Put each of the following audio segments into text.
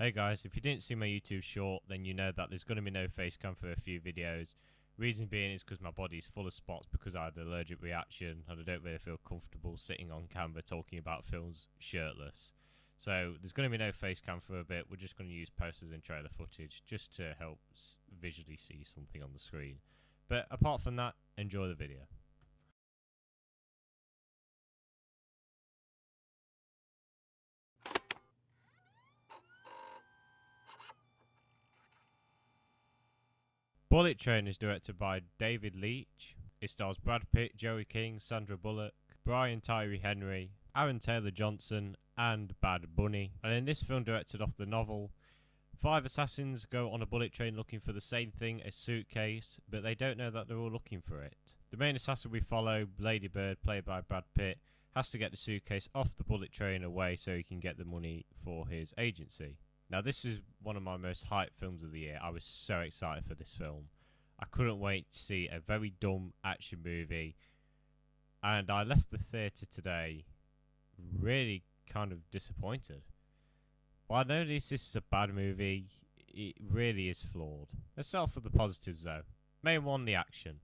Hey guys, if you didn't see my YouTube short, then you know that there's going to be no face cam for a few videos. Reason being is because my body's full of spots because I had an allergic reaction and I don't really feel comfortable sitting on camera talking about films shirtless. So there's going to be no face cam for a bit. We're just going to use posters and trailer footage just to help visually see something on the screen. But apart from that, enjoy the video. Bullet Train is directed by David Leitch. It stars Brad Pitt, Joey King, Sandra Bullock, Brian Tyree Henry, Aaron Taylor Johnson, and Bad Bunny. And in this film, directed off the novel, 5 assassins go on a bullet train looking for the same thing, a suitcase, but they don't know that they're all looking for it. The main assassin we follow, Lady Bird, played by Brad Pitt, has to get the suitcase off the bullet train away so he can get the money for his agency. Now, this is one of my most hyped films of the year. I was so excited for this film. I couldn't wait to see a very dumb action movie. And I left the theatre today really kind of disappointed. While I know this is a bad movie, it really is flawed. Let's start off with the positives though. Main one, the action.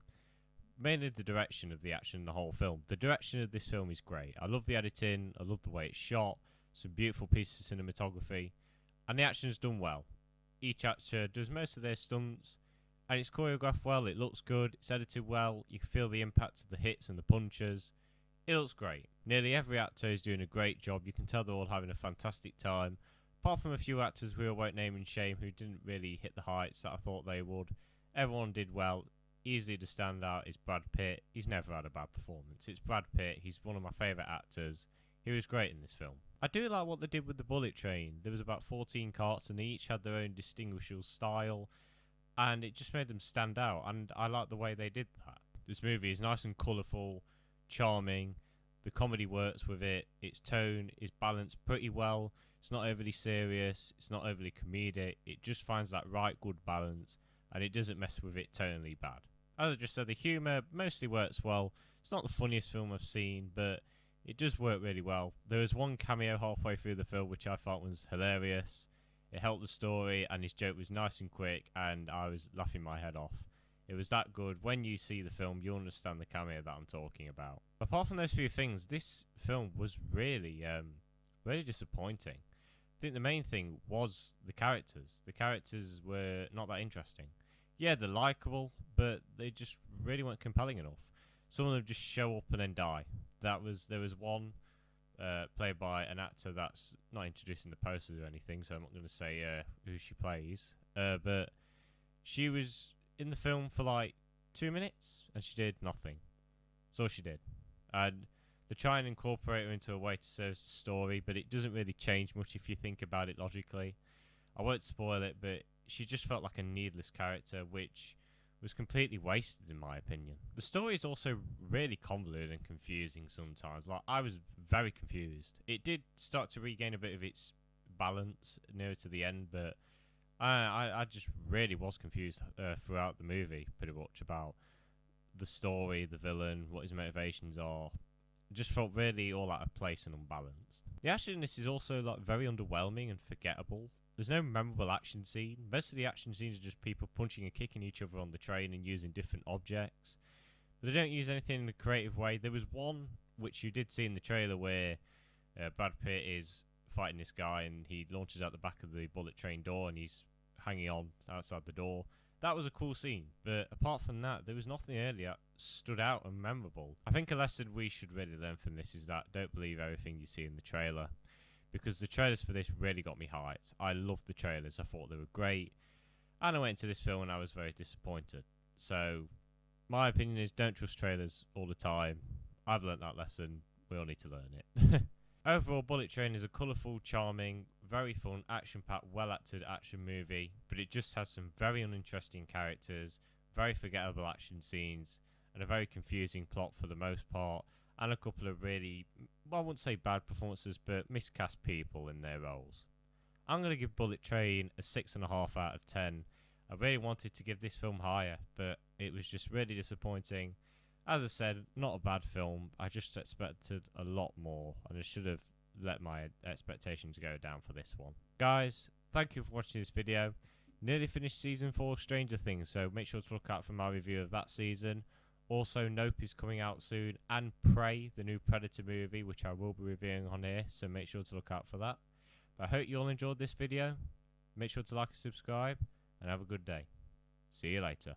Mainly the direction of the action in the whole film. The direction of this film is great. I love the editing. I love the way it's shot. Some beautiful pieces of cinematography. And the action is done well. Each actor does most of their stunts, and it's choreographed well, it looks good, it's edited well, you can feel the impact of the hits and the punches. It looks great. Nearly every actor is doing a great job, you can tell they're all having a fantastic time, apart from a few actors who I won't name and shame who didn't really hit the heights that I thought they would. Everyone did well. Easily the standout is Brad Pitt. He's never had a bad performance. It's Brad Pitt, he's one of my favourite actors. He was great in this film. I do like what they did with the bullet train. There was about 14 carts and they each had their own distinguishable style, and it just made them stand out, and I like the way they did that. This movie is nice and colourful, charming, the comedy works with it, its tone is balanced pretty well, it's not overly serious, it's not overly comedic, it just finds that right good balance, and it doesn't mess with it tonally bad. As I just said, the humour mostly works well. It's not the funniest film I've seen, but it does work really well. There was one cameo halfway through the film which I thought was hilarious. It helped the story and his joke was nice and quick and I was laughing my head off. It was that good. When you see the film, you'll understand the cameo that I'm talking about. Apart from those few things, this film was really disappointing. I think the main thing was the characters. The characters were not that interesting. Yeah, they're likeable, but they just really weren't compelling enough. Some of them just show up and then die. There was one played by an actor that's not introduced in the posters or anything, so I'm not going to say who she plays. But she was in the film for like 2 minutes and she did nothing. That's all she did. And they try and incorporate her into a way to serve the story, but it doesn't really change much if you think about it logically. I won't spoil it, but she just felt like a needless character, which was completely wasted in my opinion. The story is also really convoluted and confusing sometimes. Like, I was very confused. It did start to regain a bit of its balance nearer to the end, but I just really was confused throughout the movie, pretty much, about the story, the villain, what his motivations are. It just felt really all out of place and unbalanced. The action in this is also like very underwhelming and forgettable. There's no memorable action scene. Most of the action scenes are just people punching and kicking each other on the train and using different objects. But they don't use anything in a creative way. There was one, which you did see in the trailer, where Brad Pitt is fighting this guy and he launches out the back of the bullet train door and he's hanging on outside the door. That was a cool scene. But apart from that, there was nothing earlier that stood out and memorable. I think a lesson we should really learn from this is that don't believe everything you see in the trailer, because the trailers for this really got me hyped. I loved the trailers. I thought they were great. And I went into this film and I was very disappointed. So, my opinion is don't trust trailers all the time. I've learnt that lesson. We all need to learn it. Overall, Bullet Train is a colourful, charming, very fun, action-packed, well-acted action movie. But it just has some very uninteresting characters, very forgettable action scenes, and a very confusing plot for the most part. And a couple of really, well, I wouldn't say bad performances, but miscast people in their roles. I'm going to give Bullet Train a 6.5 out of 10. I really wanted to give this film higher, but it was just really disappointing. As I said, not a bad film. I just expected a lot more, and I should have let my expectations go down for this one. Guys, thank you for watching this video. Nearly finished season 4 Stranger Things, so make sure to look out for my review of that season. Also, Nope is coming out soon, and Prey, the new Predator movie, which I will be reviewing on here, so make sure to look out for that. But I hope you all enjoyed this video. Make sure to like and subscribe, and have a good day. See you later.